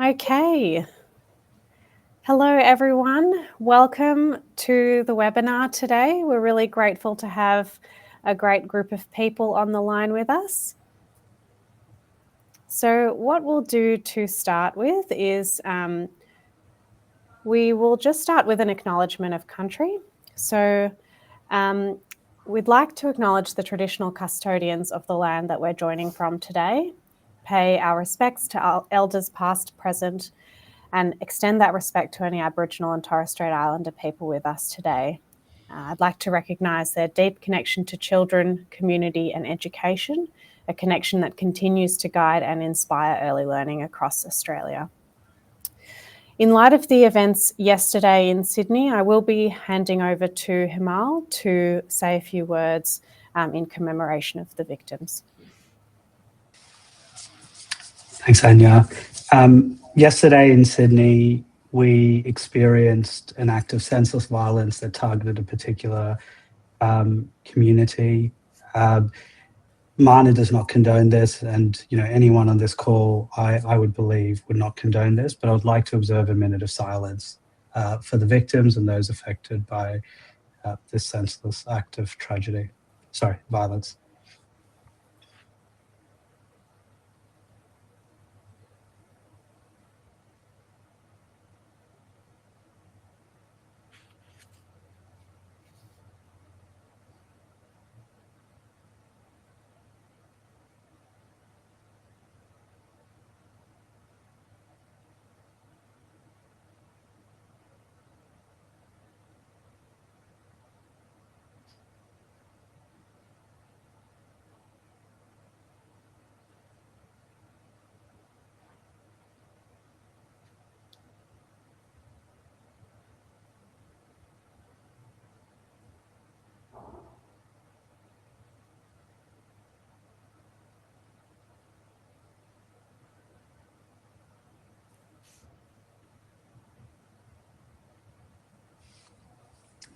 Okay. Hello, everyone. Welcome to the webinar today. We're really grateful to have a great group of people on the line with us. So what we'll do to start with is we will just start with an acknowledgement of country. So we'd like to acknowledge the traditional custodians of the land that we're joining from today, pay our respects to our elders past, present, and extend that respect to any Aboriginal and Torres Strait Islander people with us today. I'd like to recognise their deep connection to children, community and education, a connection that continues to guide and inspire early learning across Australia. In light of the events yesterday in Sydney, I will be handing over to Himal to say a few words in commemoration of the victims. Thanks, Anya. Yesterday in Sydney, we experienced an act of senseless violence that targeted a particular community. Mana does not condone this, and anyone on this call, I would believe, would not condone this, but I would like to observe a minute of silence for the victims and those affected by this senseless act of violence.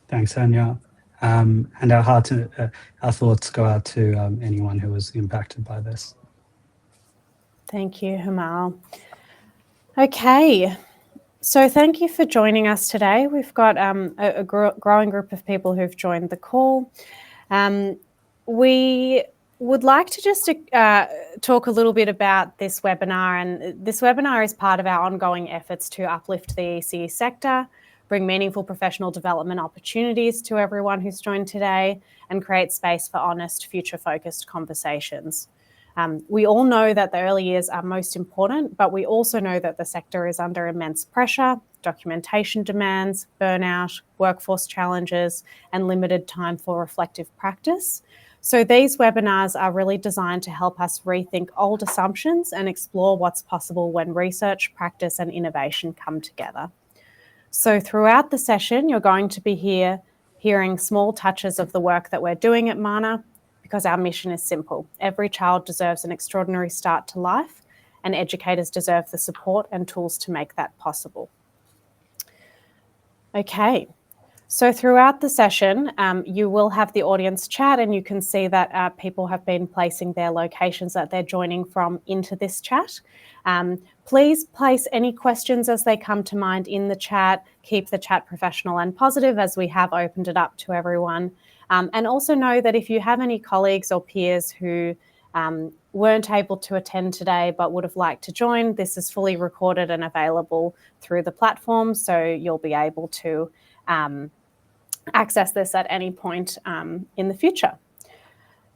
Thanks, Anya. And our thoughts go out to anyone who was impacted by this. Thank you, Himal. Okay, so thank you for joining us today. We've got a growing group of people who've joined the call. We would like to just talk a little bit about this webinar, and this webinar is part of our ongoing efforts to uplift the ECE sector, bring meaningful professional development opportunities to everyone who's joined today, and create space for honest, future-focused conversations. We all know that the early years are most important, but we also know that the sector is under immense pressure, documentation demands, burnout, workforce challenges, and limited time for reflective practice. So these webinars are really designed to help us rethink old assumptions and explore what's possible when research, practice, and innovation come together. So throughout the session, you're going to be hearing small touches of the work that we're doing at Mana, because our mission is simple. Every child deserves an extraordinary start to life, and educators deserve the support and tools to make that possible. Okay, so throughout the session, you will have the audience chat, and you can see that people have been placing their locations that they're joining from into this chat. Please place any questions as they come to mind in the chat. Keep the chat professional and positive, as we have opened it up to everyone. And also know that if you have any colleagues or peers who weren't able to attend today but would have liked to join, this is fully recorded and available through the platform, so you'll be able to access this at any point in the future.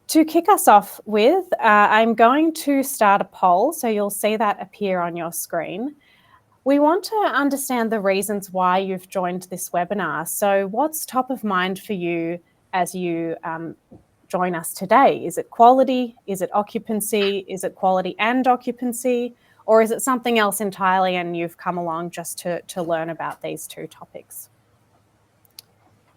To kick us off with, I'm going to start a poll, so you'll see that appear on your screen. We want to understand the reasons why you've joined this webinar. So what's top of mind for you as you join us today? Is it quality? Is it occupancy? Is it quality and occupancy? Or is it something else entirely and you've come along just to learn about these two topics?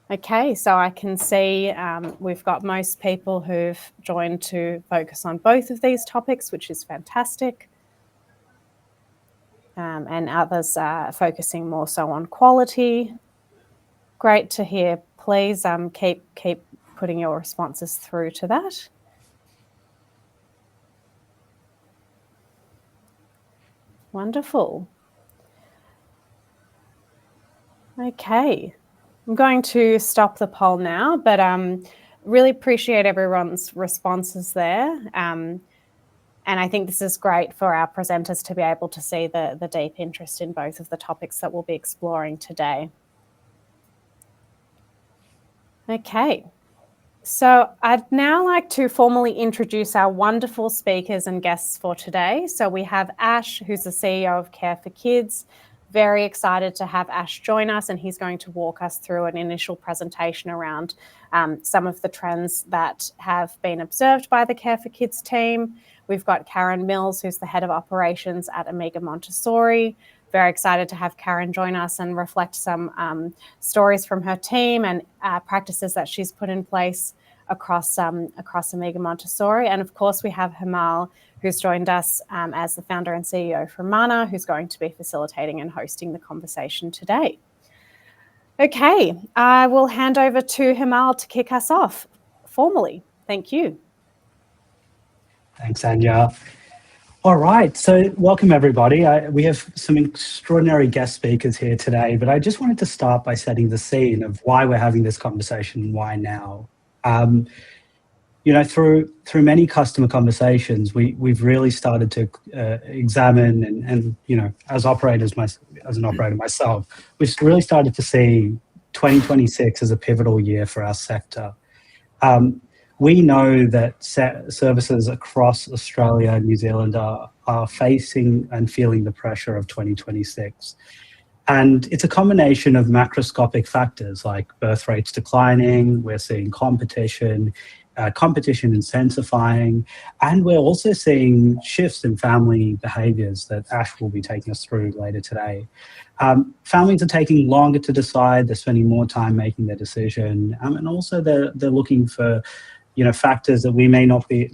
Okay, so I can see we've got most people who've joined to focus on both of these topics, which is fantastic. And others are focusing more so on quality. Great to hear. Please keep putting your responses through to that. Wonderful. Okay, I'm going to stop the poll now, but really appreciate everyone's responses there. And I think this is great for our presenters to be able to see the deep interest in both of the topics that we'll be exploring today. Okay, so I'd now like to formally introduce our wonderful speakers and guests for today. So we have Ash, who's the CEO of Care for Kids. Very excited to have Ash join us, and he's going to walk us through an initial presentation around some of the trends that have been observed by the Care for Kids team. We've got Karen Mills, who's the head of operations at Amiga Montessori. Very excited to have Karen join us and reflect some stories from her team and practices that she's put in place across Amiga Montessori. And of course, we have Himal, who's joined us as the founder and CEO from Mana, who's going to be facilitating and hosting the conversation today. Okay, I will hand over to Himal to kick us off formally. Thank you. Thanks, Anya. All right, so welcome everybody. We have some extraordinary guest speakers here today, but I just wanted to start by setting the scene of why we're having this conversation and why now. You know, through many customer conversations, we've really started to examine and you know, as an operator myself, we've really started to see 2026 as a pivotal year for our sector. We know that services across Australia and New Zealand are facing and feeling the pressure of 2026. And it's a combination of macroscopic factors like birth rates declining, we're seeing competition intensifying, and we're also seeing shifts in family behaviours that Ash will be taking us through later today. Families are taking longer to decide, they're spending more time making their decision, and also they're looking for factors that we may not be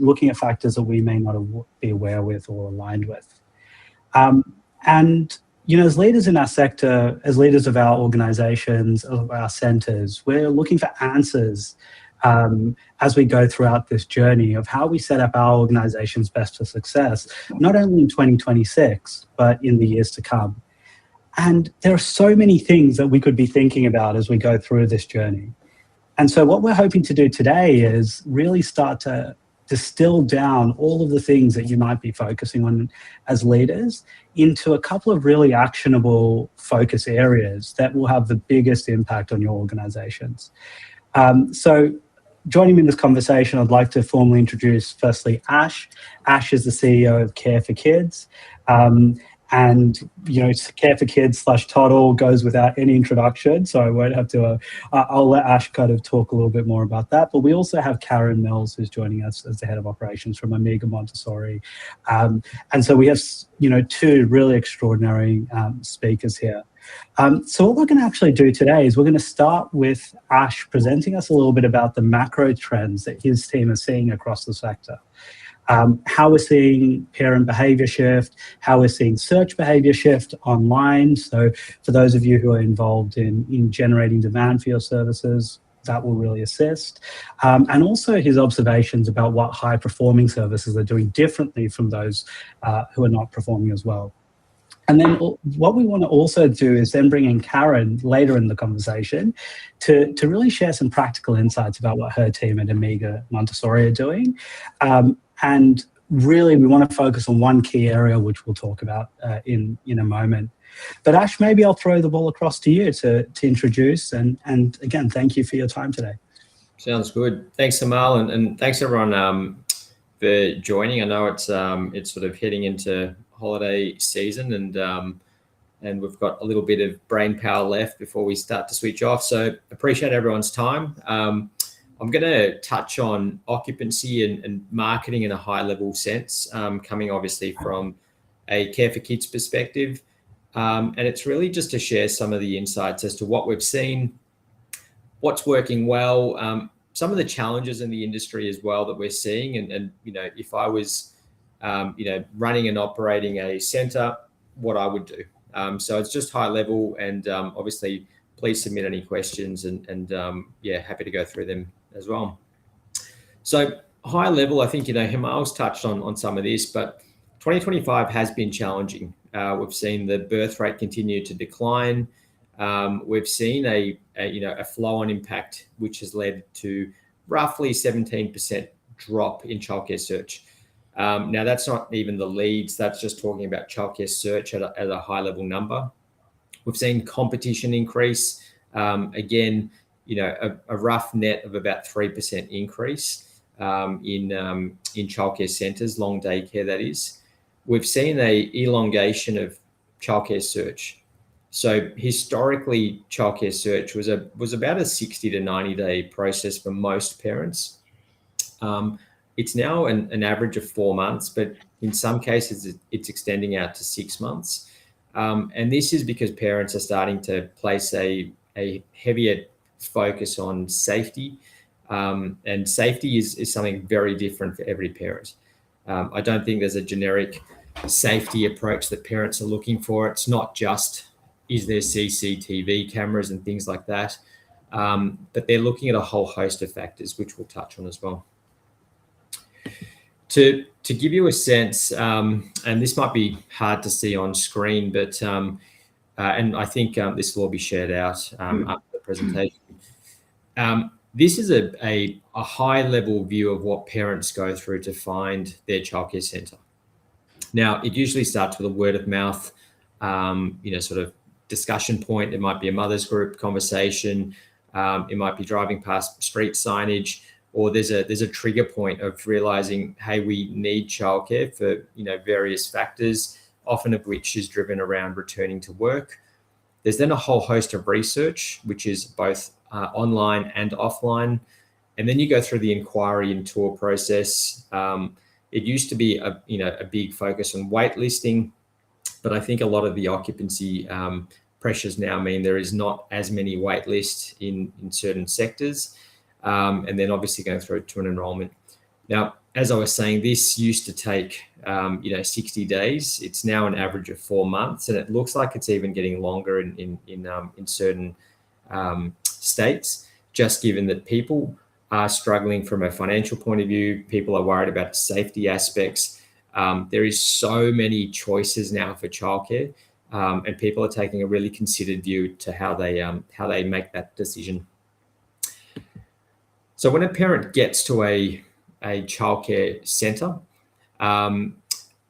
be aware with or aligned with. And as leaders in our sector, as leaders of our organisations, of our centres, we're looking for answers as we go throughout this journey of how we set up our organisations best for success, not only in 2026, but in the years to come. And there are so many things that we could be thinking about as we go through this journey. And so what we're hoping to do today is really start to distill down all of the things that you might be focusing on as leaders into a couple of really actionable focus areas that will have the biggest impact on your organizations. So joining me in this conversation, I'd like to formally introduce firstly Ash. Ash is the CEO of Care for Kids. And, Care for Kids / Toddle goes without any introduction, so I won't have to, I'll let Ash kind of talk a little bit more about that. But we also have Karen Mills, who's joining us as the head of operations from Amiga Montessori. And so we have, two really extraordinary speakers here. So what we're going to actually do today is we're going to start with Ash presenting us a little bit about the macro trends that his team is seeing across the sector. How we're seeing parent behaviour shift, how we're seeing search behaviour shift online. So for those of you who are involved in generating demand for your services, that will really assist. And also his observations about what high-performing services are doing differently from those who are not performing as well. And then what we want to also do is then bring in Karen later in the conversation to really share some practical insights about what her team at Amiga Montessori are doing. And really, we want to focus on one key area, which we'll talk about in a moment. But Ash, maybe I'll throw the ball across to you to introduce. And again, thank you for your time today. Sounds good. Thanks, Himal, and thanks everyone for joining. I know it's sort of heading into holiday season, and we've got a little bit of brain power left before we start to switch off. So appreciate everyone's time. I'm going to touch on occupancy and marketing in a high-level sense, coming obviously from a Care for Kids perspective. And it's really just to share some of the insights as to what we've seen, what's working well, some of the challenges in the industry as well that we're seeing. And if I was, running and operating a centre, what I would do. So it's just high level, and obviously please submit any questions and happy to go through them as well. So high level, I think, Himal's touched on some of this, but 2025 has been challenging. We've seen the birth rate continue to decline. we've seen a flow-on impact, which has led to roughly 17% drop in childcare search. Now, that's not even the leads. That's just talking about childcare search at a high-level number. We've seen competition increase. Again, a rough net of about 3% increase in childcare centres, long day care, that is. We've seen a elongation of childcare search. So historically, childcare search was about a 60 to 90 day process for most parents. It's now an average of 4 months, but in some cases, it's extending out to 6 months. And this is because parents are starting to place a heavier focus on safety. And safety is something very different for every parent. I don't think there's a generic safety approach that parents are looking for. It's not just, is there CCTV cameras and things like that? But they're looking at a whole host of factors, which we'll touch on as well. To give you a sense, and this might be hard to see on screen, but and I think this will all be shared out after the presentation. This is a high-level view of what parents go through to find their childcare centre. Now, it usually starts with a word of mouth, sort of discussion point. It might be a mother's group conversation. It might be driving past street signage, or there's a trigger point of realizing, hey, we need childcare for various factors, often of which is driven around returning to work. There's then a whole host of research, which is both online and offline, and then you go through the inquiry and tour process. It used to be a big focus on waitlisting, but I think a lot of the occupancy pressures now mean there is not as many wait lists in certain sectors. And then obviously going through to an enrolment. Now, as I was saying, this used to take 60 days. It's now an average of 4 months, and it looks like it's even getting longer in certain states, just given that people are struggling from a financial point of view. People are worried about safety aspects. There is so many choices now for childcare, and people are taking a really considered view to how they make that decision. So when a parent gets to a childcare centre,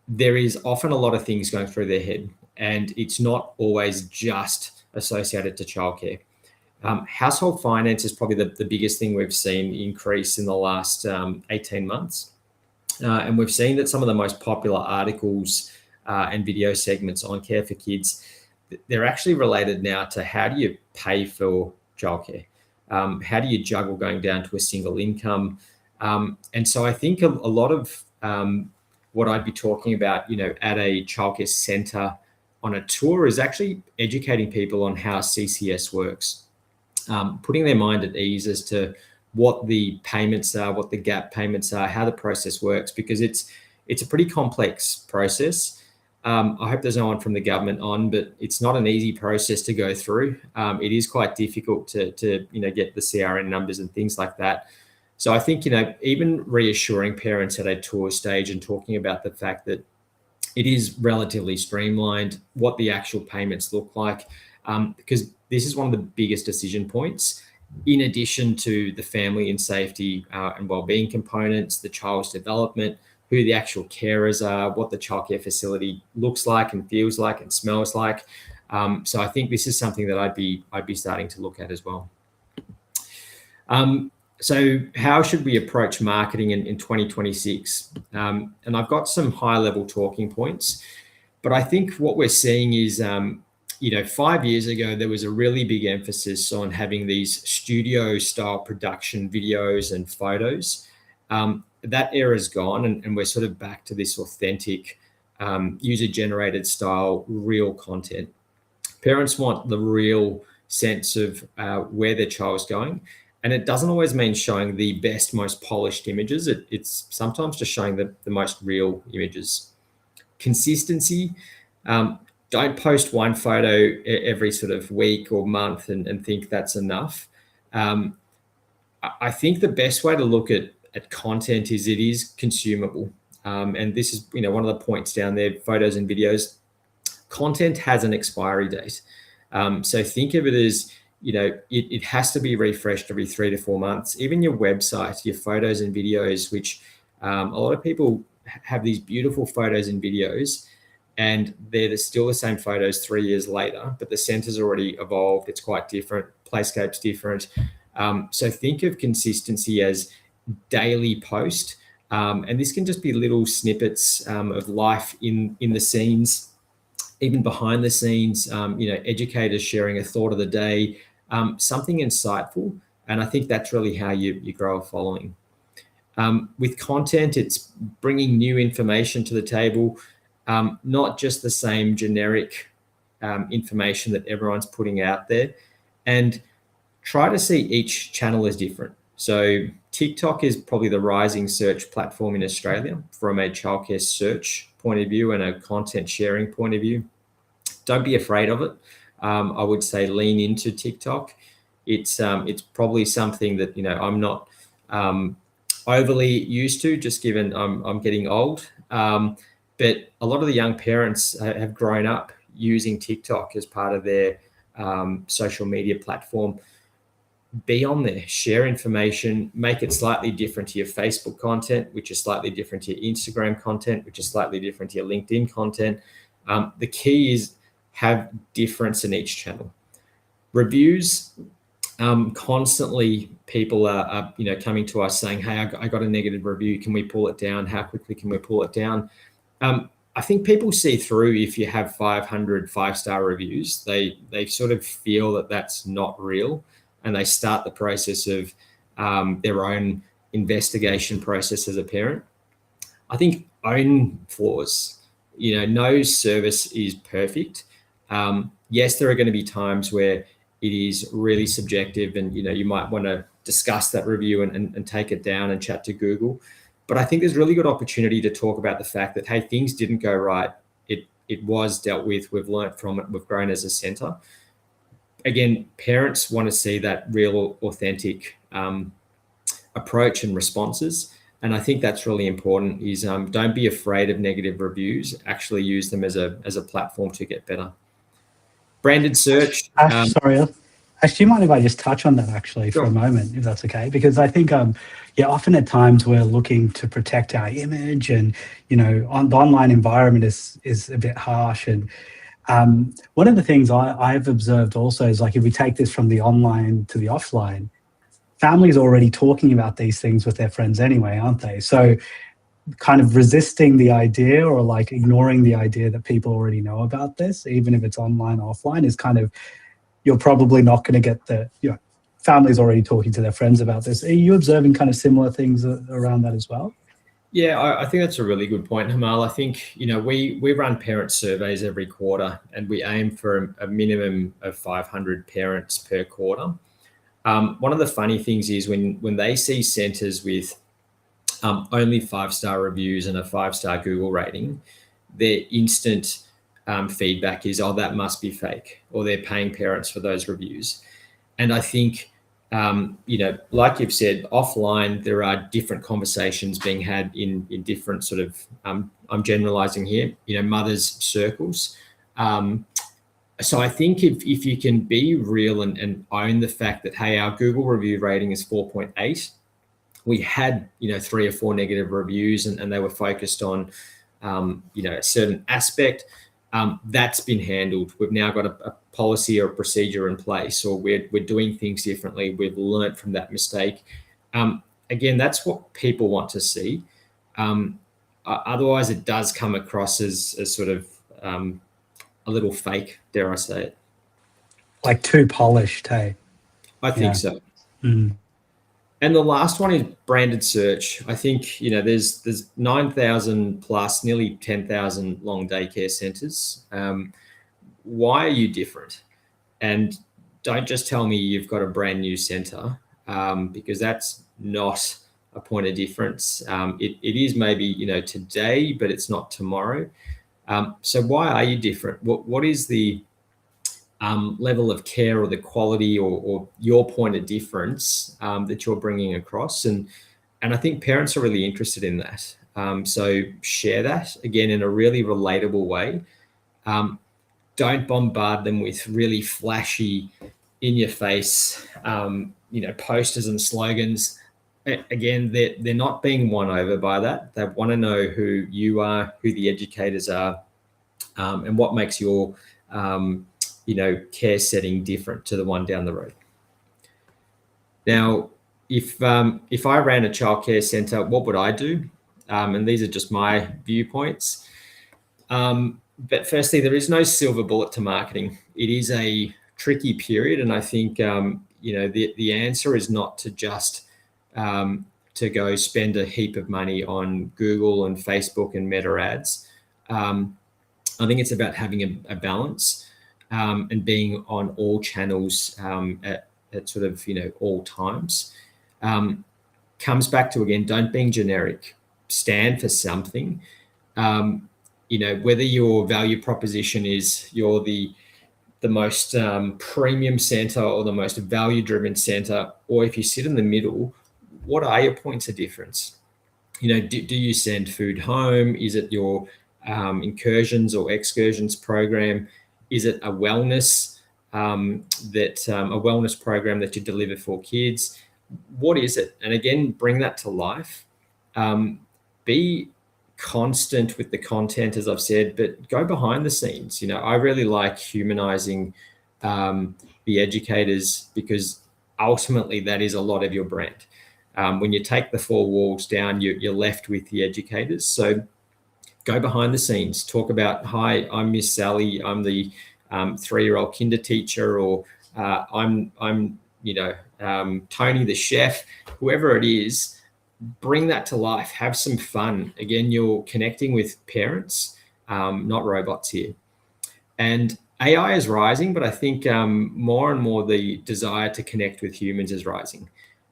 there is often a lot of things going through their head, and it's not always just associated to childcare. Household finance is probably the biggest thing we've seen increase in the last 18 months. And we've seen that some of the most popular articles and video segments on Care for Kids, they're actually related now to how do you pay for childcare? How do you juggle going down to a single income? And so I think a lot of what I'd be talking about, at a childcare centre on a tour is actually educating people on how CCS works, putting their mind at ease as to what the payments are, what the gap payments are, how the process works, because it's a pretty complex process. I hope there's no one from the government on, but it's not an easy process to go through. It is quite difficult to get the CRN numbers and things like that. So I think, even reassuring parents at a tour stage and talking about the fact that it is relatively streamlined, what the actual payments look like, because this is one of the biggest decision points, in addition to the family and safety and wellbeing components, the child's development, who the actual carers are, what the childcare facility looks like and feels like and smells like. So I think this is something that I'd be starting to look at as well. So how should we approach marketing in 2026? And I've got some high-level talking points, but I think what we're seeing is, 5 years ago, there was a really big emphasis on having these studio-style production videos and photos. That era's gone, and we're sort of back to this authentic, user-generated style, real content. Parents want the real sense of where their child's going, and it doesn't always mean showing the best, most polished images. It's sometimes just showing the most real images. Consistency. Don't post one photo every sort of week or month and think that's enough. I think the best way to look at content is it is consumable. And this is, one of the points down there, photos and videos. Content has an expiry date. So think of it as, it has to be refreshed every 3 to 4 months. Even your website, your photos and videos, which a lot of people have these beautiful photos and videos, and they're still the same photos 3 years later, but the center's already evolved. It's quite different. Playscape's different. So think of consistency as daily post. And this can just be little snippets of life in the scenes, even behind the scenes, educators sharing a thought of the day, something insightful. And I think that's really how you grow a following. With content, it's bringing new information to the table, not just the same generic information that everyone's putting out there, and try to see each channel as different. So TikTok is probably the rising search platform in Australia from a childcare search point of view and a content sharing point of view. Don't be afraid of it. I would say lean into TikTok. It's probably something that I'm not overly used to, just given I'm getting old. But a lot of the young parents have grown up using TikTok as part of their social media platform. Be on there, share information, make it slightly different to your Facebook content, which is slightly different to your Instagram content, which is slightly different to your LinkedIn content. The key is have difference in each channel. Reviews, constantly people are coming to us saying, hey, I got a negative review. Can we pull it down? How quickly can we pull it down? I think people see through if you have 500 5-star reviews. They sort of feel that that's not real, and they start the process of their own investigation process as a parent. I think own flaws. No service is perfect. Yes, there are going to be times where it is really subjective, and you might want to discuss that review and take it down and chat to Google. But I think there's really good opportunity to talk about the fact that, hey, things didn't go right. It was dealt with. We've learned from it. We've grown as a centre. Again, parents want to see that real, authentic approach and responses. And I think that's really important is don't be afraid of negative reviews. Actually use them as a platform to get better. Branded search. Ash, sorry. Ash, do you mind if I just touch on that actually for a moment, if that's okay? Because I think, often at times we're looking to protect our image, and the online environment is a bit harsh. And one of the things I've observed also is, like, if we take this from the online to the offline, families are already talking about these things with their friends anyway, aren't they? So kind of resisting the idea, or like ignoring the idea that people already know about this, even if it's online or offline, is kind of, you're probably not going to get families already talking to their friends about this. Are you observing kind of similar things around that as well? Yeah, I think that's a really good point, Hamal. I think, we run parent surveys every quarter, and we aim for a minimum of 500 parents per quarter. One of the funny things is when they see centres with only 5-star reviews and a 5-star Google rating, their instant feedback is, oh, that must be fake, or they're paying parents for those reviews. And I think, like you've said, offline, there are different conversations being had in different sort of, I'm generalizing here, mothers' circles. So I think if you can be real and own the fact that, hey, our Google review rating is 4.8, we had, 3 or 4 negative reviews, and they were focused on, a certain aspect. That's been handled. We've now got a policy or a procedure in place, or we're doing things differently. We've learned from that mistake. Again, that's what people want to see. Otherwise, it does come across as sort of a little fake, dare I say it. Like too polished, hey? I think so. Mm. And the last one is branded search. I think, there's 9,000 plus, nearly 10,000 long daycare centres. Why are you different? And don't just tell me you've got a brand new centre, because that's not a point of difference. It is maybe, today, but it's not tomorrow. So why are you different? What is the level of care or the quality or your point of difference that you're bringing across? And I think parents are really interested in that. So share that, again, in a really relatable way. don't bombard them with really flashy, in-your-face, posters and slogans. Again, they're not being won over by that. They want to know who you are, who the educators are, and what makes your care setting different to the one down the road. Now, if I ran a childcare centre, what would I do? And these are just my viewpoints. But firstly, there is no silver bullet to marketing. It is a tricky period, and I think the answer is not to just to go spend a heap of money on Google and Facebook and Meta ads. I think it's about having a balance and being on all channels at sort of all times. Comes back to, again, don't being generic. Stand for something. Whether your value proposition is you're the most premium center or the most value-driven center, or if you sit in the middle, what are your points of difference? Do you send food home? Is it your incursions or excursions program? Is it a wellness program that you deliver for kids? What is it? And again, bring that to life. Be constant with the content, as I've said, but go behind the scenes. I really like humanizing the educators, because ultimately that is a lot of your brand. When you take the four walls down, you're left with the educators. So go behind the scenes. Talk about, hi, I'm Miss Sally. I'm the 3-year-old kinder teacher, or I'm Tony the chef. Whoever it is, bring that to life. Have some fun. Again, you're connecting with parents, not robots here. And AI is rising, but I think more and more the desire to connect with humans is rising.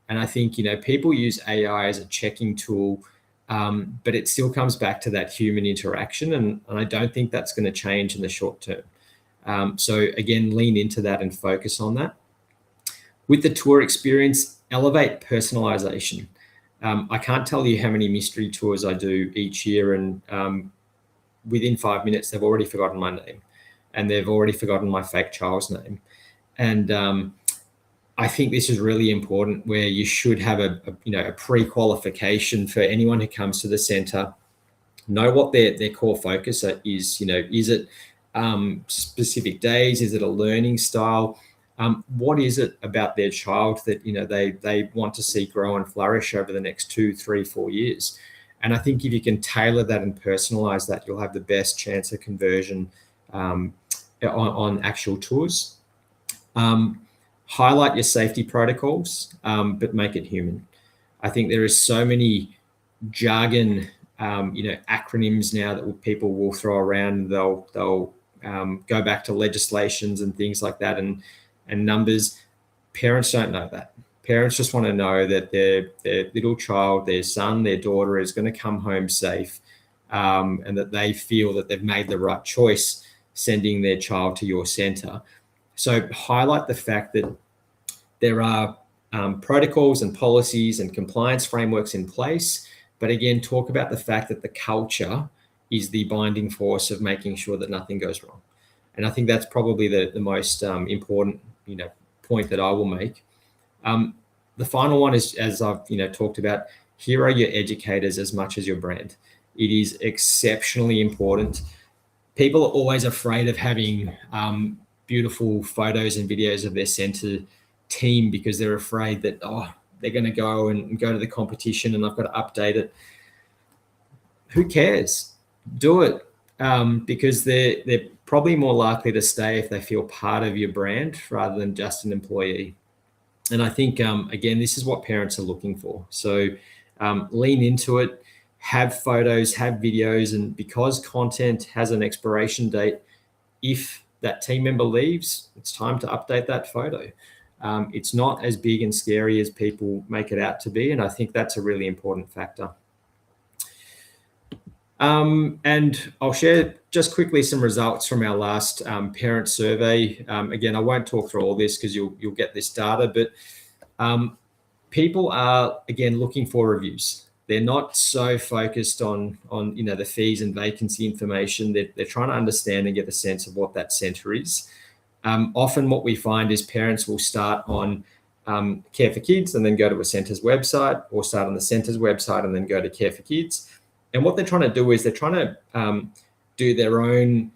And I think, people use AI as a checking tool, but it still comes back to that human interaction. And I don't think that's going to change in the short term. So again, lean into that and focus on that. With the tour experience, elevate personalization. I can't tell you how many mystery tours I do each year, and within 5 minutes, they've already forgotten my name, and they've already forgotten my fake child's name. And I think this is really important, where you should have a pre-qualification for anyone who comes to the centre. Know what their core focus is. Is it specific days? Is it a learning style? What is it about their child that they want to see grow and flourish over the next 2, 3, 4 years? And I think if you can tailor that and personalize that, you'll have the best chance of conversion on actual tours. Highlight your safety protocols, but make it human. I think there is so many jargon, acronyms now that people will throw around. They'll go back to legislations and things like that, and numbers. Parents don't know that. Parents just want to know that their little child, their son, their daughter is going to come home safe, and that they feel that they've made the right choice sending their child to your centre. So highlight the fact that there are protocols and policies and compliance frameworks in place. But again, talk about the fact that the culture is the binding force of making sure that nothing goes wrong. And I think that's probably the most important point that I will make. The final one is, as I've talked about, hero your educators as much as your brand. It is exceptionally important. People are always afraid of having beautiful photos and videos of their centre team, because they're afraid that they're going to go to the competition and I've got to update it. Who cares? Do it, because they're probably more likely to stay if they feel part of your brand rather than just an employee. And I think, again, this is what parents are looking for. So lean into it, have photos, have videos, and because content has an expiration date, if that team member leaves, it's time to update that photo. It's not as big and scary as people make it out to be, and I think that's a really important factor. And I'll share just quickly some results from our last parent survey. Again, I won't talk through all this because you'll get this data, but people are, again, looking for reviews. they're not so focused on the fees and vacancy information. They're trying to understand and get a sense of what that centre is. Often what we find is parents will start on Care for Kids and then go to a centre's website, or start on the centre's website and then go to Care for Kids. And what they're trying to do is they're trying to do their own,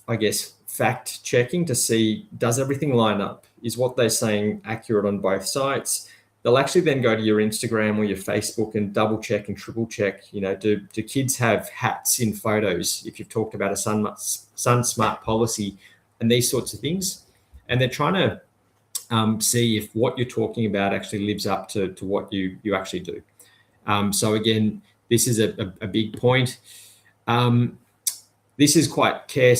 I guess, fact checking to see, does everything line up? Is what they're saying accurate on both sites? They'll actually then go to your Instagram or your Facebook and double check and triple check, do kids have hats in photos if you've talked about a Sun Smart policy and these sorts of things. And they're trying to see if what you're talking about actually lives up to what you actually do. So again, this is a big point. This is quite care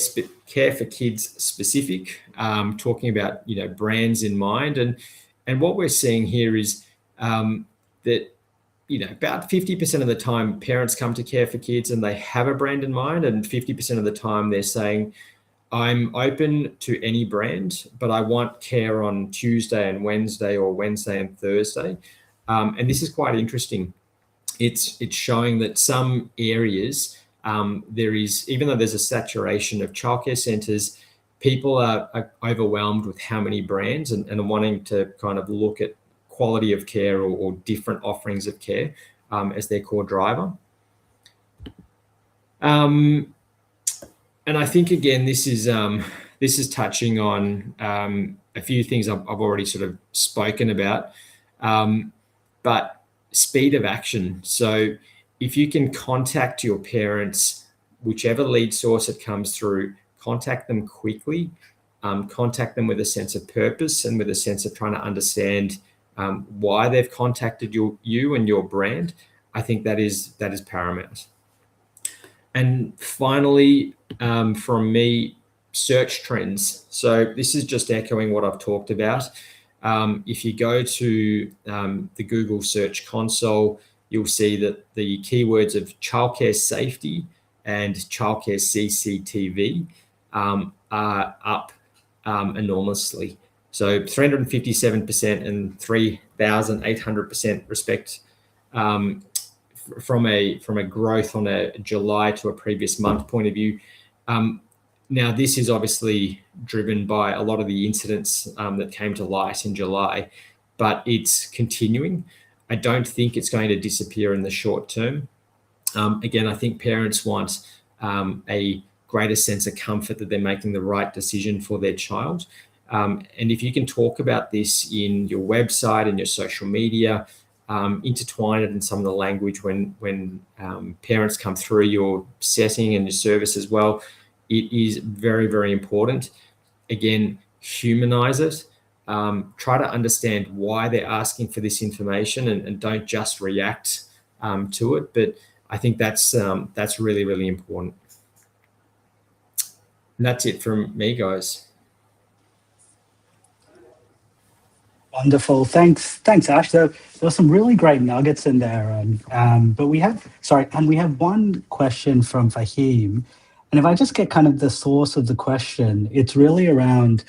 for Kids specific, talking about brands in mind, and what we're seeing here is that about 50% of the time parents come to Care for Kids and they have a brand in mind, and 50% of the time they're saying, I'm open to any brand, but I want care on Tuesday and Wednesday, or Wednesday and Thursday. And this is quite interesting. It's showing that some areas, there is, even though there's a saturation of childcare centres, people are overwhelmed with how many brands and are wanting to kind of look at quality of care or different offerings of care as their core driver. And I think, again, this is touching on a few things I've already sort of spoken about, but speed of action. So if you can contact your parents, whichever lead source it comes through, contact them quickly, contact them with a sense of purpose and with a sense of trying to understand why they've contacted you and your brand, I think that is paramount. And finally, from me, search trends. So this is just echoing what I've talked about. If you go to the Google Search Console, you'll see that the keywords of childcare safety and childcare CCTV are up enormously. So 357% and 3,800% respect from a growth on a July to a previous month point of view. Now, this is obviously driven by a lot of the incidents that came to light in July, but it's continuing. I don't think it's going to disappear in the short term. Again, I think parents want a greater sense of comfort that they're making the right decision for their child. And if you can talk about this in your website and your social media, intertwine it in some of the language when parents come through your setting and your service as well, it is very, very important. Again, humanize it. Try to understand why they're asking for this information, and don't just react to it. But I think that's really, really important. And that's it from me, guys. Wonderful. Thanks, Ash. There were some really great nuggets in there. But we have one question from Fahim. And if I just get kind of the source of the question, it's really around,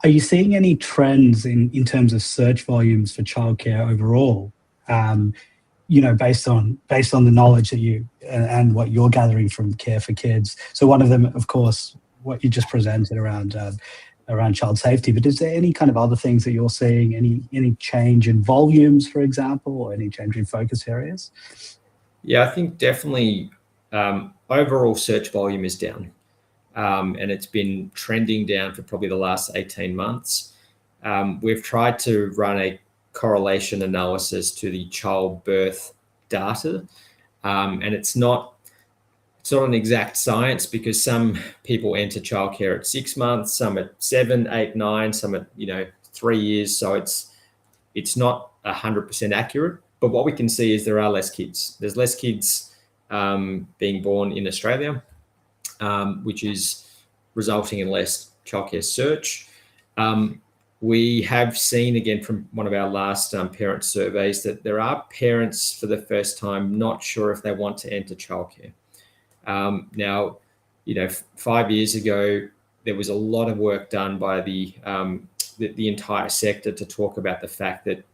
are you seeing any trends in terms of search volumes for childcare overall? Based on the knowledge that you and what you're gathering from Care for Kids. So one of them, of course, what you just presented around child safety. But is there any kind of other things that you're seeing? Any change in volumes, for example, or any change in focus areas? Yeah, I think definitely overall search volume is down, and it's been trending down for probably the last 18 months. We've tried to run a correlation analysis to the childbirth data, and it's not an exact science, because some people enter childcare at 6 months, some at 7, 8, 9, some at 3 years. So it's not 100% accurate. But what we can see is there are less kids. There's less kids being born in Australia, which is resulting in less childcare search. We have seen, again, from one of our last parent surveys, that there are parents for the first time not sure if they want to enter childcare. Now, 5 years ago, there was a lot of work done by the entire sector to talk about the fact that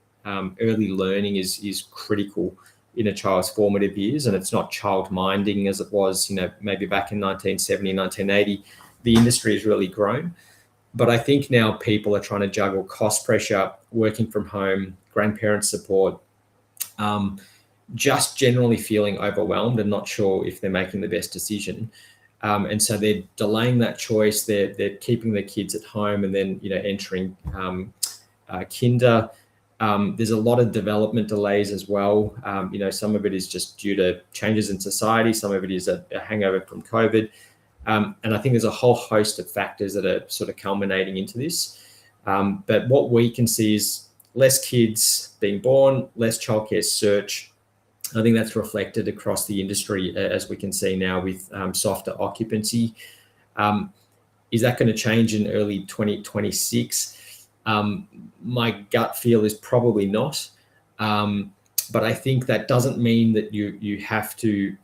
early learning is critical in a child's formative years, and it's not child minding as it was, maybe back in 1970, 1980. The industry has really grown. But I think now people are trying to juggle cost pressure, working from home, grandparent support, just generally feeling overwhelmed and not sure if they're making the best decision. And so they're delaying that choice. They're keeping their kids at home and then, entering kinder. There's a lot of development delays as well. Some of it is just due to changes in society. Some of it is a hangover from COVID. And I think there's a whole host of factors that are sort of culminating into this. But what we can see is less kids being born, less childcare search. I think that's reflected across the industry, as we can see now with softer occupancy. Is that going to change in early 2026? My gut feel is probably not. But I think that doesn't mean that you have to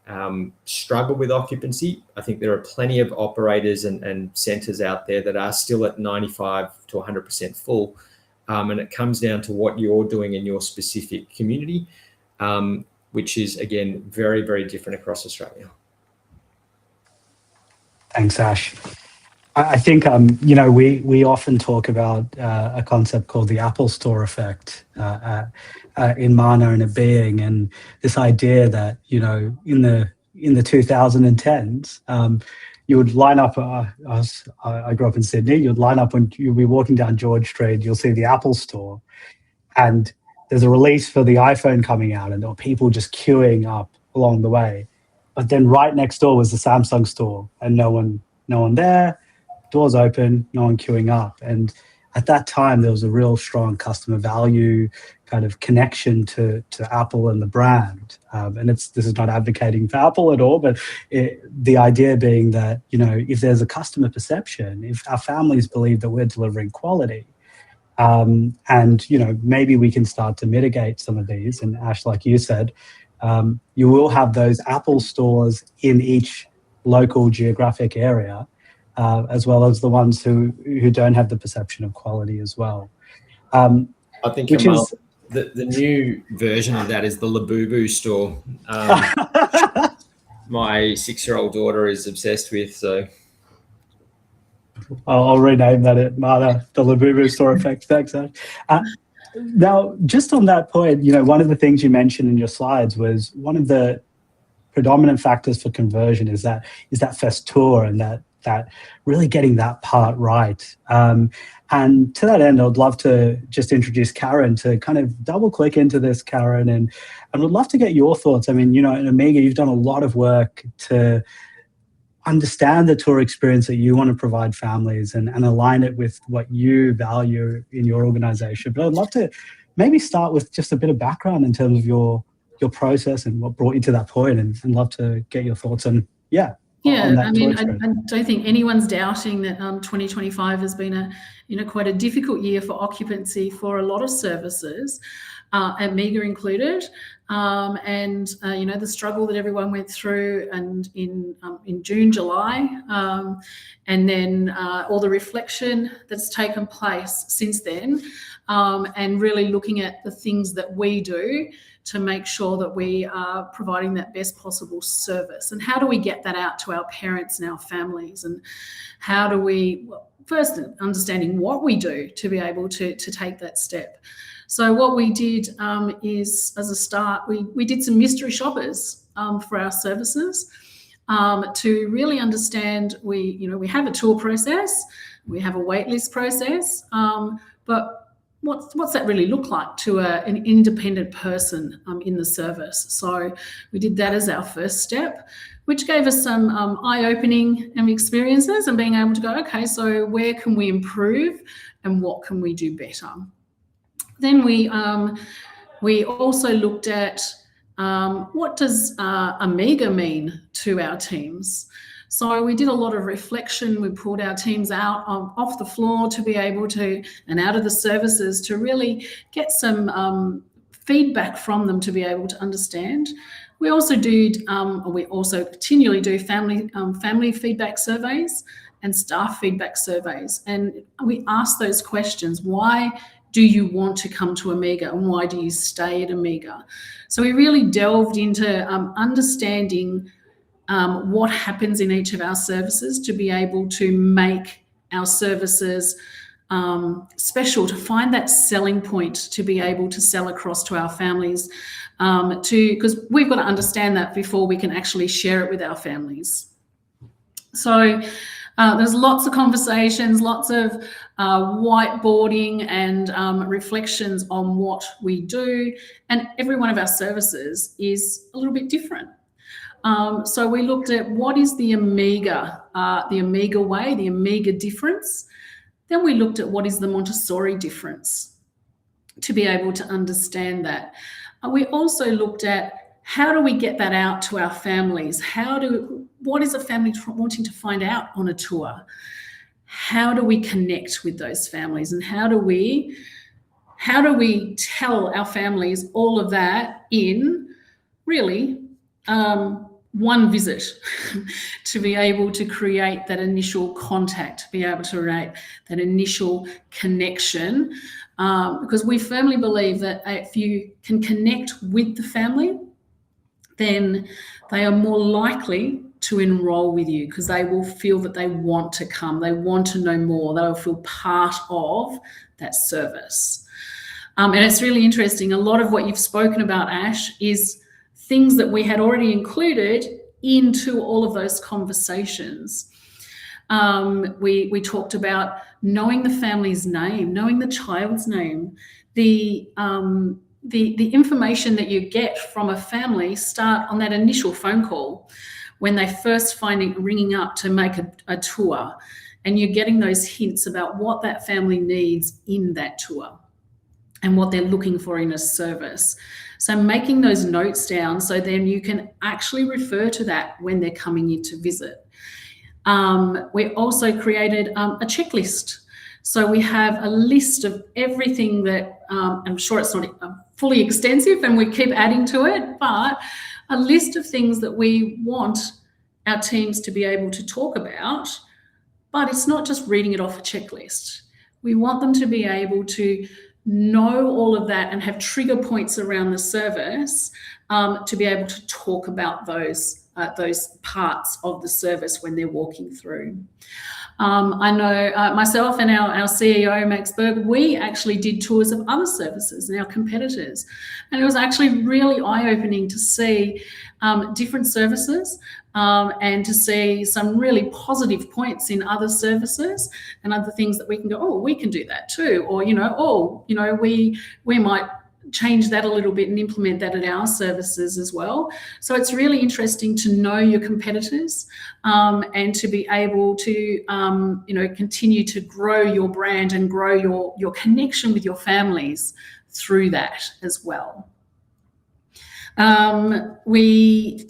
struggle with occupancy. I think there are plenty of operators and centres out there that are still at 95 to 100% full. And it comes down to what you're doing in your specific community, which is, again, very, very different across Australia. Thanks, Ash. I think, we often talk about a concept called the Apple Store effect in Mana and a Being, and this idea that, in the 2010s, you would line up, I grew up in Sydney, you'd line up when you'd be walking down George Street, you'll see the Apple Store, and there's a release for the iPhone coming out, and there were people just queuing up along the way. But then right next door was the Samsung store, and no one there, doors open, no one queuing up. And at that time, there was a real strong customer value kind of connection to Apple and the brand. And this is not advocating for Apple at all, but the idea being that, if there's a customer perception, if our families believe that we're delivering quality, and, maybe we can start to mitigate some of these. And Ash, like you said, you will have those Apple stores in each local geographic area, as well as the ones who don't have the perception of quality as well. I think the new version of that is the Labubu store. My 6-year-old daughter is obsessed with, so... I'll rename that at Mana, the Labubu store effect. Thanks, Ash. Now, just on that point, one of the things you mentioned in your slides was one of the predominant factors for conversion is that first tour, and that really getting that part right. And to that end, I'd love to just introduce Karen to kind of double click into this, Karen, and would love to get your thoughts. I mean, in Amiga, you've done a lot of work to understand the tour experience that you want to provide families and align it with what you value in your organization. But I'd love to maybe start with just a bit of background in terms of your process and what brought you to that point, and love to get your thoughts on, Yeah, I mean, I don't think anyone's doubting that 2025 has been quite a difficult year for occupancy for a lot of services, Amiga included, and the struggle that everyone went through, and in June, July, and then all the reflection that's taken place since then, and really looking at the things that we do to make sure that we are providing that best possible service. And how do we get that out to our parents and our families? And how do we, first understanding what we do to be able to take that step. So what we did is, as a start, we did some mystery shoppers for our services to really understand. We have a tour process, we have a waitlist process, but what's that really look like to an independent person in the service? So we did that as our first step, which gave us some eye-opening experiences and being able to go, okay, so where can we improve and what can we do better? Then we also looked at what does Amiga mean to our teams? So we did a lot of reflection. We pulled our teams out off the floor to be able to, and out of the services to really get some feedback from them to be able to understand. We also continually do family feedback surveys and staff feedback surveys. And we ask those questions. Why do you want to come to Amiga, and why do you stay at Amiga? So we really delved into understanding what happens in each of our services to be able to make our services special, to find that selling point to be able to sell across to our families, because we've got to understand that before we can actually share it with our families. So there's lots of conversations, lots of whiteboarding and reflections on what we do, and every one of our services is a little bit different. So we looked at what is the Amiga way, the Amiga difference. Then we looked at what is the Montessori difference, to be able to understand that. We also looked at how do we get that out to our families? What is a family wanting to find out on a tour? How do we connect with those families, and how do we tell our families all of that in really one visit, to be able to create that initial contact, to be able to create that initial connection, because we firmly believe that if you can connect with the family, then they are more likely to enroll with you, because they will feel that they want to come, they want to know more, they will feel part of that service. And it's really interesting, a lot of what you've spoken about, Ash, is things that we had already included into all of those conversations. We talked about knowing the family's name, knowing the child's name, the information that you get from a family start on that initial phone call when they first ringing up to make a tour, and you're getting those hints about what that family needs in that tour and what they're looking for in a service. So making those notes down so then you can actually refer to that when they're coming in to visit. We also created a checklist. So we have a list of everything that, I'm sure it's not fully extensive and we keep adding to it, but a list of things that we want our teams to be able to talk about. But it's not just reading it off a checklist. We want them to be able to know all of that and have trigger points around the service, to be able to talk about those parts of the service when they're walking through. I know myself and our CEO, Max Berg, we actually did tours of other services and our competitors. And it was actually really eye-opening to see different services and to see some really positive points in other services and other things that we can go, oh, we can do that too. Or, we might change that a little bit and implement that at our services as well. So it's really interesting to know your competitors and to be able to, continue to grow your brand and grow your connection with your families through that as well. We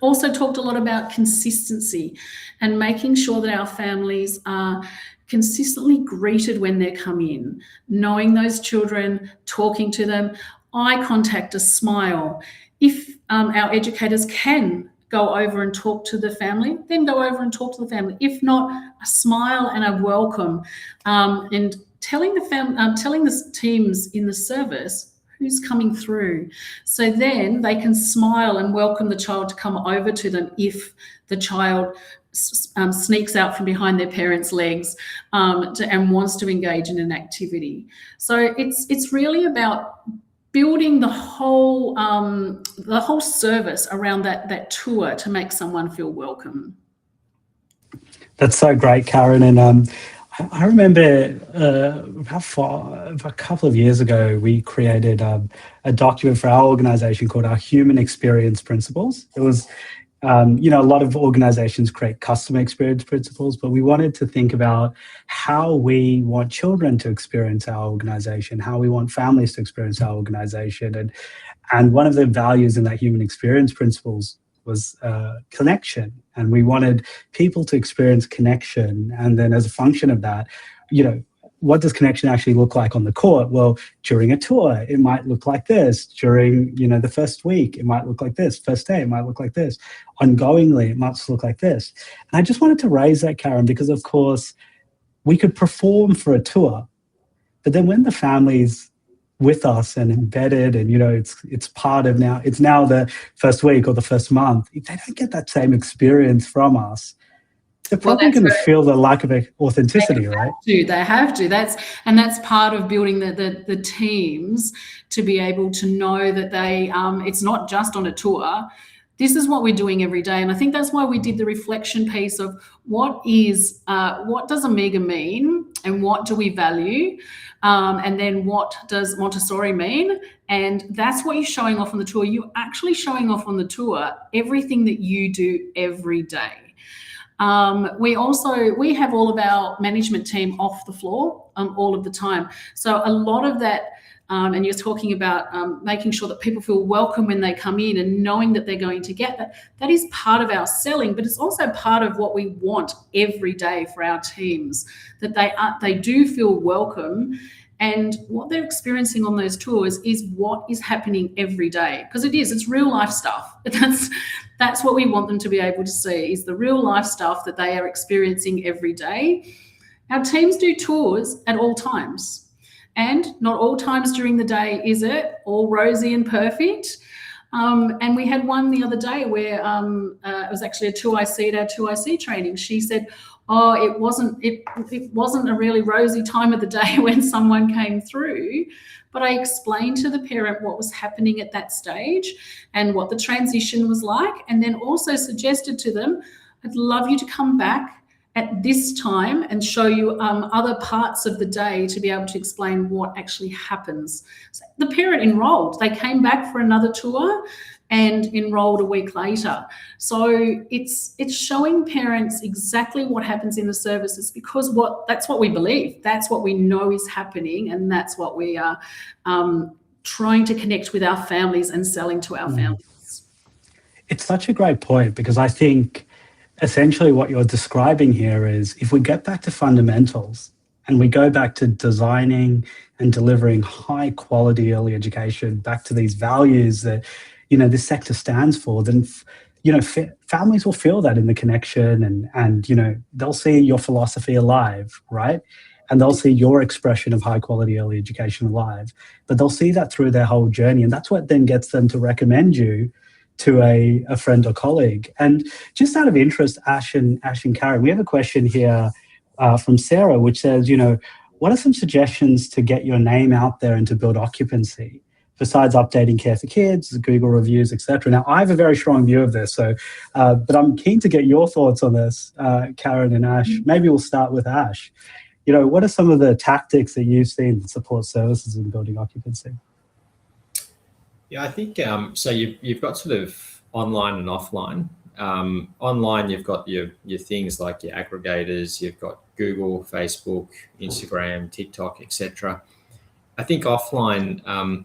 also talked a lot about consistency and making sure that our families are consistently greeted when they come in, knowing those children, talking to them, eye contact, a smile. If our educators can go over and talk to the family, then go over and talk to the family. If not, a smile and a welcome, and telling the teams in the service who's coming through. So then they can smile and welcome the child to come over to them if the child sneaks out from behind their parents' legs and wants to engage in an activity. So it's really about building the whole service around that tour to make someone feel welcome. That's so great, Karen. And I remember about a couple of years ago, we created a document for our organization called our Human Experience Principles. It was a lot of organizations create customer experience principles, but we wanted to think about how we want children to experience our organization, how we want families to experience our organization. And one of the values in that human experience principles was connection. And we wanted people to experience connection. And then as a function of that, what does connection actually look like on the court? Well, during a tour, it might look like this. During, the first week, it might look like this. First day, it might look like this. Ongoingly, it might look like this. And I just wanted to raise that, Karen, because of course, we could perform for a tour, But then when the family's with us and embedded, and it's part of it's now the first week or the first month, if they don't get that same experience from us, they're probably going to feel the lack of authenticity, right? They have to. That's part of building the teams, to be able to know that they it's not just on a tour. This is what we're doing every day. And I think that's why we did the reflection piece of what does Amiga mean, and what do we value? And then what does Montessori mean? And that's what you're showing off on the tour. You're actually showing off on the tour everything that you do every day. We have all of our management team off the floor all of the time. So a lot of that, and you're talking about making sure that people feel welcome when they come in and knowing that they're going to get that. That is part of our selling, but it's also part of what we want every day for our teams, that they do feel welcome. And what they're experiencing on those tours is what is happening every day, because it's real life stuff. That's what we want them to be able to see, is the real life stuff that they are experiencing every day. Our teams do tours at all times. And not all times during the day is it all rosy and perfect. And we had one the other day where it was actually a 2IC at our 2IC training. She said, it wasn't a really rosy time of the day when someone came through, but I explained to the parent what was happening at that stage and what the transition was like, and then also suggested to them, I'd love you to come back at this time and show you other parts of the day to be able to explain what actually happens. So the parent enrolled. They came back for another tour and enrolled a week later. So it's showing parents exactly what happens in the services, because that's what we believe. That's what we know is happening, and that's what we are trying to connect with our families and selling to our families. It's such a great point, because I think essentially what you're describing here is, if we get back to fundamentals and we go back to designing and delivering high quality early education, back to these values that this sector stands for, then families will feel that in the connection, and they'll see your philosophy alive, right? And they'll see your expression of high quality early education alive, but they'll see that through their whole journey, and that's what then gets them to recommend you to a friend or colleague. And just out of interest, Ash and Karen, we have a question here from Sarah, which says, what are some suggestions to get your name out there and to build occupancy, besides updating Care for Kids, Google reviews, etc.? Now, I have a very strong view of this, but I'm keen to get your thoughts on this, Karen and Ash. Maybe we'll start with Ash. What are some of the tactics that you've seen that support services in building occupancy? Yeah, I think so. You've got sort of online and offline. Online, you've got your things like your aggregators. You've got Google, Facebook, Instagram, TikTok, etc. I think offline,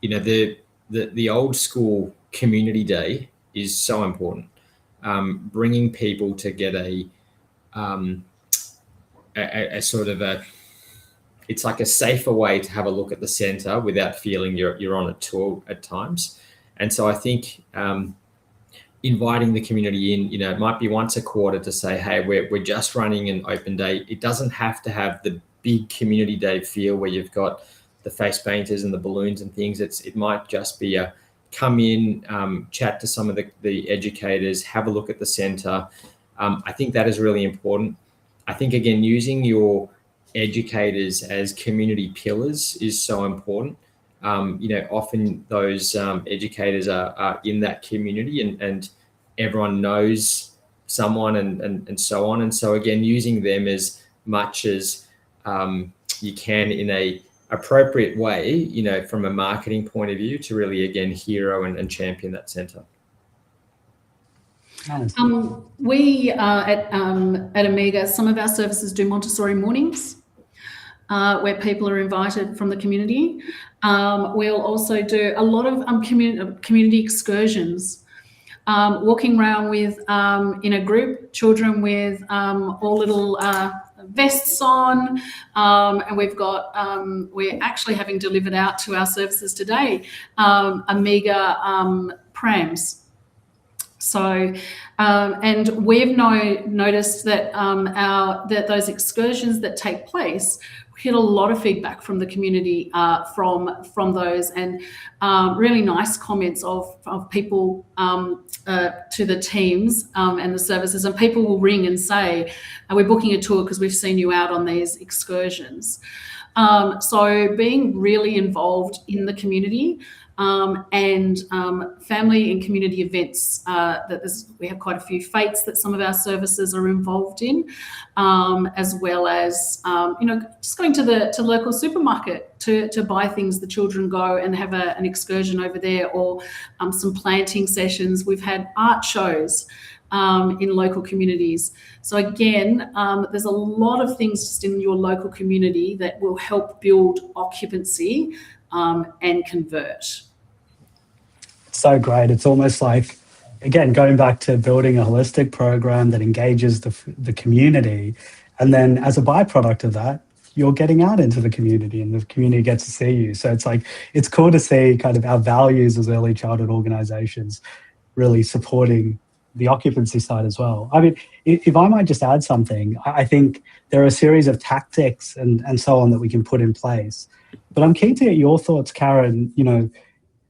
the old school community day is so important. Bringing people to get a sort of it's like a safer way to have a look at the centre without feeling you're on a tour at times. And so I think inviting the community in, it might be once a quarter to say, hey, we're just running an open day. It doesn't have to have the big community day feel where you've got the face painters and the balloons and things. It might just be a come in, chat to some of the educators, have a look at the centre. I think that is really important. I think, again, using your educators as community pillars is so important. Often those educators are in that community and everyone knows someone and so on. And so, again, using them as much as you can in a appropriate way, from a marketing point of view, to really, again, hero and champion that centre. We at Amiga, some of our services do Montessori mornings, where people are invited from the community. We'll also do a lot of community excursions, walking around with, in a group, children with all little vests on, and we've got, we're actually having delivered out to our services today, Amiga prams. So, and we've noticed that that those excursions that take place, we get a lot of feedback from the community from those, and really nice comments of people to the teams and the services. And people will ring and say, we're booking a tour because we've seen you out on these excursions. So being really involved in the community, and family and community events. We have quite a few fates that some of our services are involved in, as well as just going to the local supermarket to buy things. The children go and have an excursion over there, or some planting sessions. We've had art shows in local communities. So again, there's a lot of things just in your local community that will help build occupancy and convert. So great. It's almost like, again, going back to building a holistic program that engages the community. And then as a byproduct of that, you're getting out into the community and the community gets to see you. So it's like, it's cool to see kind of our values as early childhood organizations really supporting the occupancy side as well. I mean, if I might just add something, I think there are a series of tactics and so on that we can put in place. But I'm keen to get your thoughts, Karen.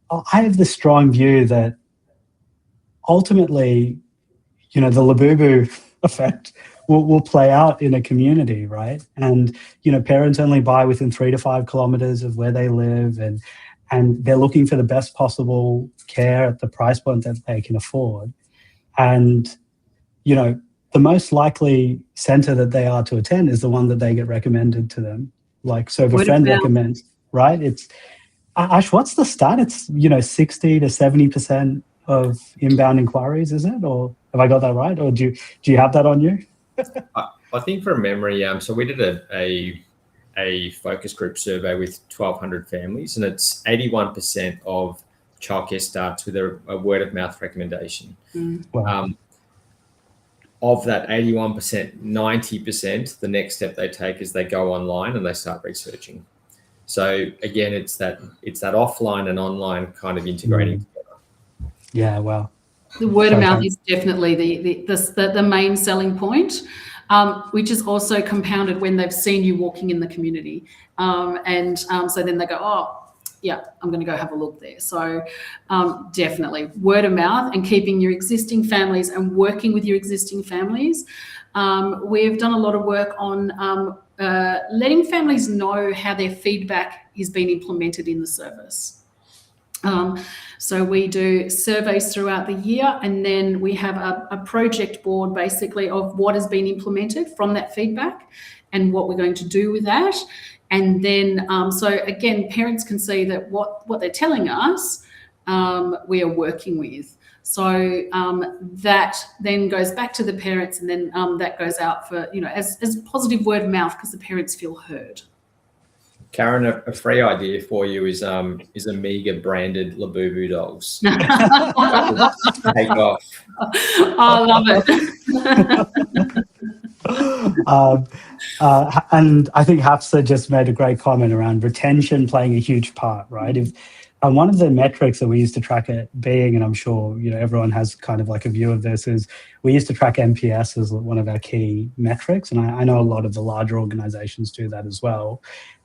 I have this strong view that ultimately, the Labubu effect will play out in a community, right? And, parents only buy within 3 to 5 kilometers of where they live, and they're looking for the best possible care at the price point that they can afford. And, the most likely center that they are to attend is the one that they get recommended to them. Like, so if a friend recommends, right? It's, Ash, what's the stat? It's, 60 to 70% of inbound inquiries, is it? Or have I got that right? Or do you have that on you? I think from memory, so we did a focus group survey with 1,200 families, and it's 81% of childcare starts with a word of mouth recommendation. Wow. Of that 81%, 90%, the next step they take is they go online and they start researching. So again, it's that offline and online kind of integrating together. Yeah, wow. The word of mouth is definitely the main selling point, which is also compounded when they've seen you walking in the community, and so then they go, oh, yeah, I'm going to go have a look there. So definitely word of mouth and keeping your existing families and working with your existing families. We've done a lot of work on letting families know how their feedback is being implemented in the service. So we do surveys throughout the year, and then we have a project board basically of what has been implemented from that feedback and what we're going to do with that. And then, so again, parents can see that what they're telling us, we are working with. So that then goes back to the parents, and then that goes out for, as positive word of mouth, because the parents feel heard. Karen, a free idea for you is Amiga branded Labubu dolls. Take off. I love it. And I think Hafsa just made a great comment around retention playing a huge part, right? If one of the metrics that we used to track it being, and I'm sure everyone has kind of like a view of this, is we used to track NPS as one of our key metrics, and I know a lot of the larger organizations do that as well.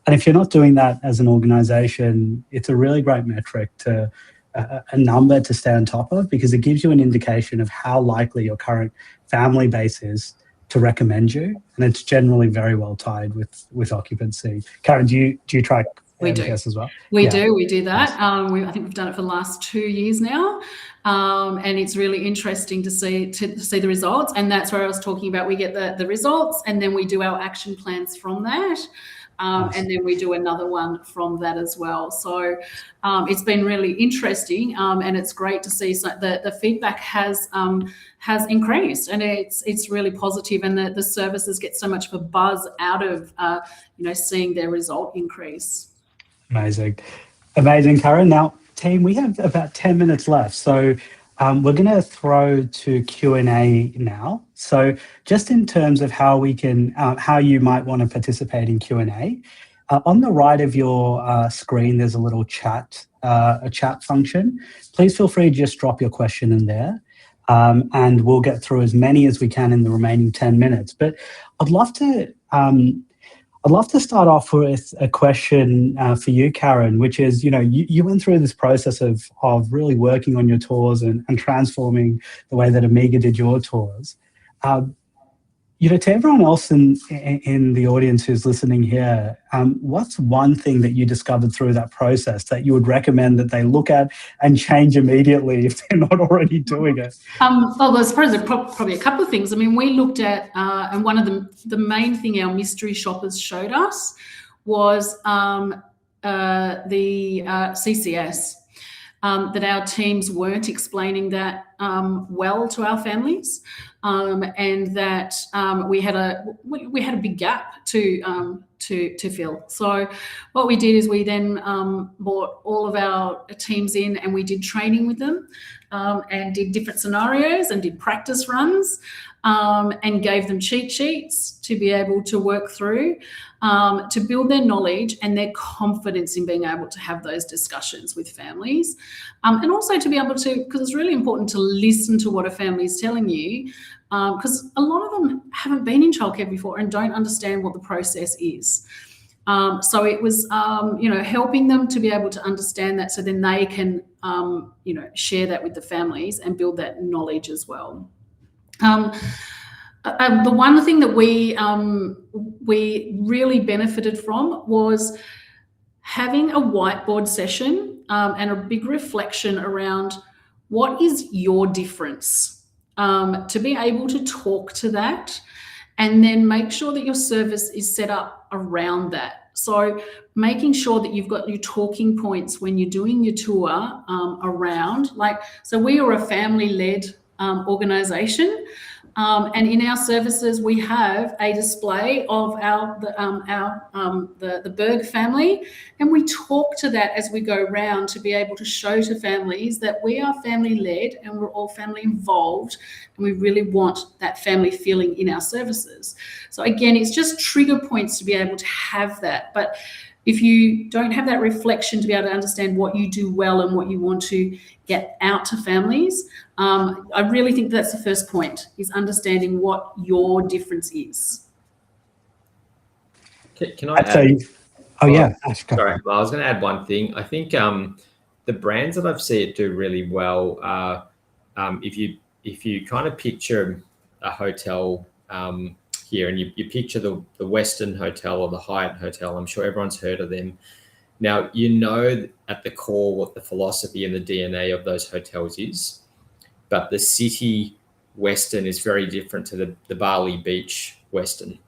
And if you're not doing that as an organization, it's a really great metric to a number to stay on top of, because it gives you an indication of how likely your current family base is to recommend you, and it's generally very well tied with occupancy. Karen, do you track NPS as well? We do that. I think we've done it for the last 2 years now, and it's really interesting to see the results. And that's where I was talking about. We get the results, and then we do our action plans from that. And then we do another one from that as well. So it's been really interesting, and it's great to see the feedback has increased, and it's really positive, and the services get so much of a buzz out of seeing their result increase. Amazing, Karen. Now, team, we have about 10 minutes left, so we're going to throw to Q&A now. So just in terms of how we can, how you might want to participate in Q&A, on the right of your screen, there's a little chat, a chat function. Please feel free to just drop your question in there. and we'll get through as many as we can in the remaining 10 minutes. But I'd love to start off with a question for you, Karen, which is, you went through this process of really working on your tours and transforming the way that Amiga did your tours. To everyone else in the audience who's listening here, what's one thing that you discovered through that process that you would recommend that they look at and change immediately if they're not already doing it? Well, I suppose there's probably a couple of things. I mean, we looked at, and one of the main thing our mystery shoppers showed us was the CCS. That our teams weren't explaining that well to our families, and that we had a big gap to fill. So what we did is we then brought all of our teams in and we did training with them, and did different scenarios and did practice runs, and gave them cheat sheets to be able to work through, to build their knowledge and their confidence in being able to have those discussions with families, and also to be able to, because it's really important to listen to what a family is telling you, because a lot of them haven't been in childcare before and don't understand what the process is. So it was, helping them to be able to understand that, so then they can, share that with the families and build that knowledge as well. The one thing that we really benefited from was having a whiteboard session, and a big reflection around what is your difference, to be able to talk to that, and then make sure that your service is set up around that. So making sure that you've got your talking points when you're doing your tour, around, so we are a family-led organisation, and in our services we have a display of the Berg family, and we talk to that as we go round to be able to show to families that we are family-led and we're all family involved, and we really want that family feeling in our services. So again, it's just trigger points to be able to have that. But if you don't have that reflection to be able to understand what you do well and what you want to get out to families, I really think that's the first point, is understanding what your difference is. Can I add? Yeah. Sorry, I was going to add one thing. I think the brands that I've seen it do really well are, if you kind of picture a hotel here, and you picture the Westin Hotel or the Hyatt Hotel. I'm sure everyone's heard of them. Now, at the core what the philosophy and the DNA of those hotels is, but the city Westin is very different to the Bali Beach Westin.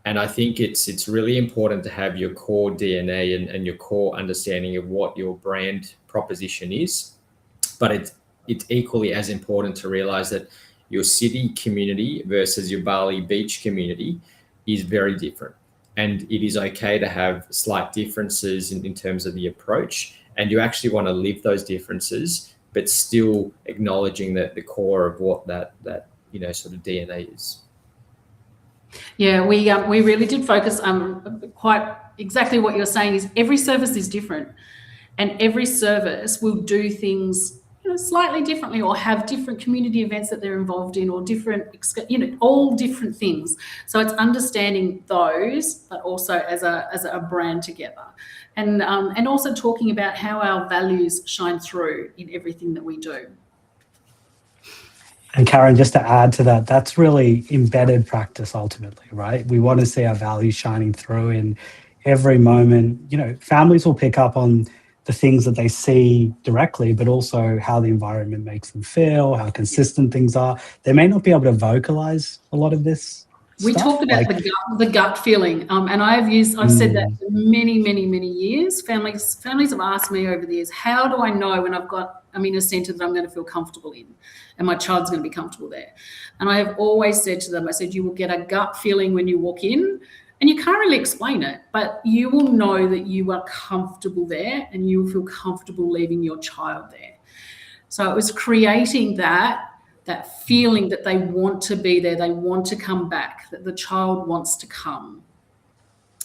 And I think it's really important to have your core DNA and your core understanding of what your brand proposition is. But it's equally as important to realize that your city community versus your Bali Beach community is very different. And it is okay to have slight differences in terms of the approach. And you actually want to live those differences, but still acknowledging that the core of what that sort of DNA is. Yeah, we really did focus quite exactly what you're saying is every service is different, and every service will do things slightly differently, or have different community events that they're involved in, or different, all different things. So it's understanding those, but also as a brand together, and also talking about how our values shine through in everything that we do. And Karen, just to add to that, that's really embedded practice ultimately, right? We want to see our values shining through in every moment. Families will pick up on the things that they see directly, but also how the environment makes them feel, how consistent things are. They may not be able to vocalize a lot of this. We talked about the gut feeling, and I've said that for many, many, many years. Families have asked me over the years, how do I know when I'm in a centre that I'm going to feel comfortable in, and my child's going to be comfortable there? And I have always said to them, I said, you will get a gut feeling when you walk in, and you can't really explain it, but you will know that you are comfortable there, and you will feel comfortable leaving your child there. So it was creating that feeling that they want to be there, they want to come back, that the child wants to come.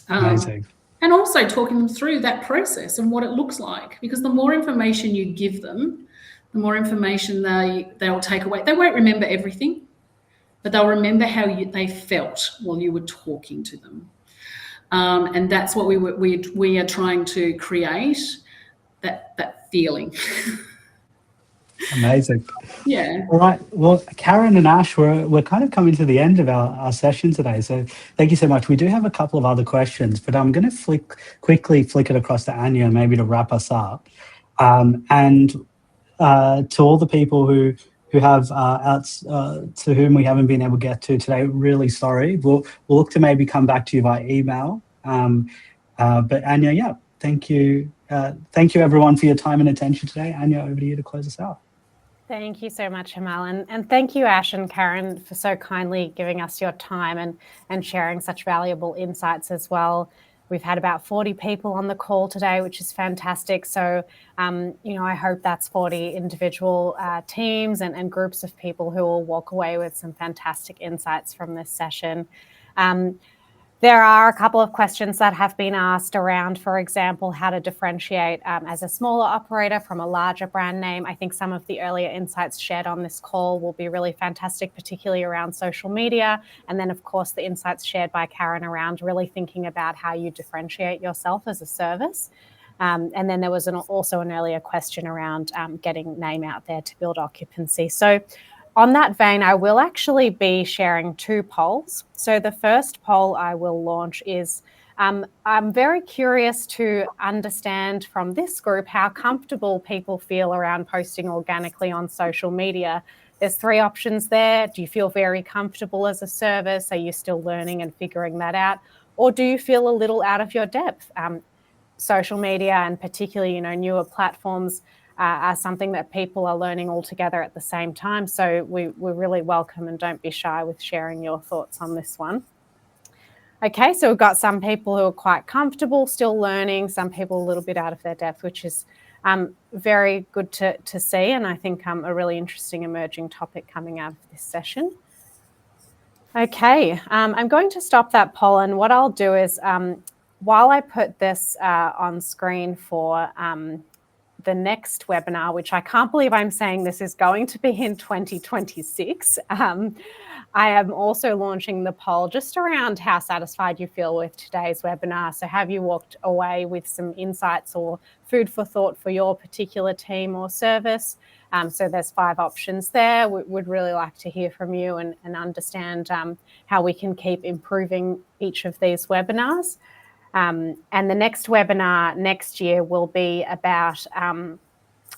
Amazing. And also talking them through that process and what it looks like, because the more information you give them, the more information they'll take away. They won't remember everything, but they'll remember how they felt while you were talking to them. And that's what we are trying to create, that feeling. Amazing. Yeah. All right. Well, Karen and Ash, we're kind of coming to the end of our session today. So thank you so much. We do have a couple of other questions, but I'm going to quickly flick it across to Anya, maybe to wrap us up. And to all the people who have to whom we haven't been able to get to today, really sorry. We'll look to maybe come back to you via email. But Anya, yeah, thank you. Thank you everyone for your time and attention today. Anya, over to you to close us out. Thank you so much, Jamal, and thank you, Ash and Karen, for so kindly giving us your time and sharing such valuable insights as well. We've had about 40 people on the call today, which is fantastic. So, I hope that's 40 individual teams and groups of people who will walk away with some fantastic insights from this session. There are a couple of questions that have been asked around, for example, how to differentiate as a smaller operator from a larger brand name. I think some of the earlier insights shared on this call will be really fantastic, particularly around social media. And then, of course, the insights shared by Karen around really thinking about how you differentiate yourself as a service. And then there was also an earlier question around getting name out there to build occupancy. So on that vein, I will actually be sharing 2 polls. So the first poll I will launch is, I'm very curious to understand from this group how comfortable people feel around posting organically on social media. There's 3 options there. Do you feel very comfortable as a service? Are you still learning and figuring that out? Or do you feel a little out of your depth? Social media and particularly, newer platforms are something that people are learning all together at the same time. So we really welcome, and don't be shy with sharing your thoughts on this one. Okay, so we've got some people who are quite comfortable, still learning, some people a little bit out of their depth, which is very good to see, and I think a really interesting emerging topic coming out of this session. Okay, I'm going to stop that poll, and what I'll do is while I put this on screen for the next webinar, which I can't believe I'm saying this is going to be in 2026. I am also launching the poll just around how satisfied you feel with today's webinar. So have you walked away with some insights or food for thought for your particular team or service? So there's 5 options there. We'd really like to hear from you and understand how we can keep improving each of these webinars. And the next webinar next year will be about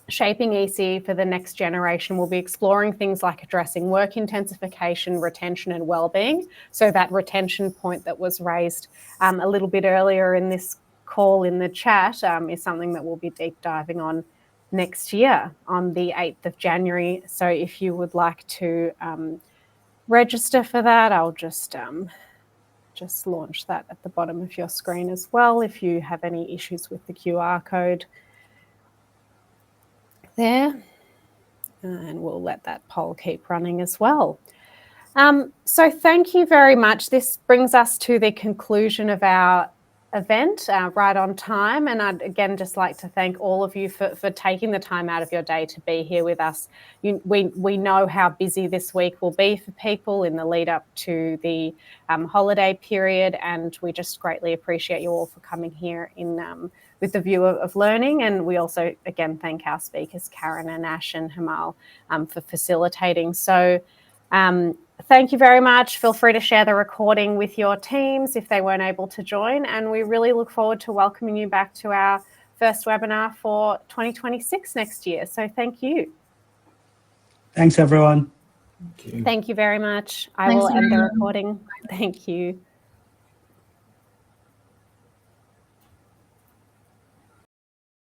shaping ECE for the next generation. We'll be exploring things like addressing work intensification, retention and wellbeing. So that retention point that was raised a little bit earlier in this call in the chat is something that we'll be deep diving on next year on the 8th of January. So if you would like to register for that, I'll just launch that at the bottom of your screen as well if you have any issues with the QR code there. And we'll let that poll keep running as well. So thank you very much. This brings us to the conclusion of our event right on time. And I'd again just like to thank all of you for taking the time out of your day to be here with us. We know how busy this week will be for people in the lead up to the holiday period, and we just greatly appreciate you all for coming here in with the view of learning. And we also again thank our speakers Karen and Ash and Hamal for facilitating. So thank you very much. Feel free to share the recording with your teams if they weren't able to join. And we really look forward to welcoming you back to our first webinar for 2026 next year. So thank you. Thanks, everyone. Thank you very much. I will end the recording. Thank you.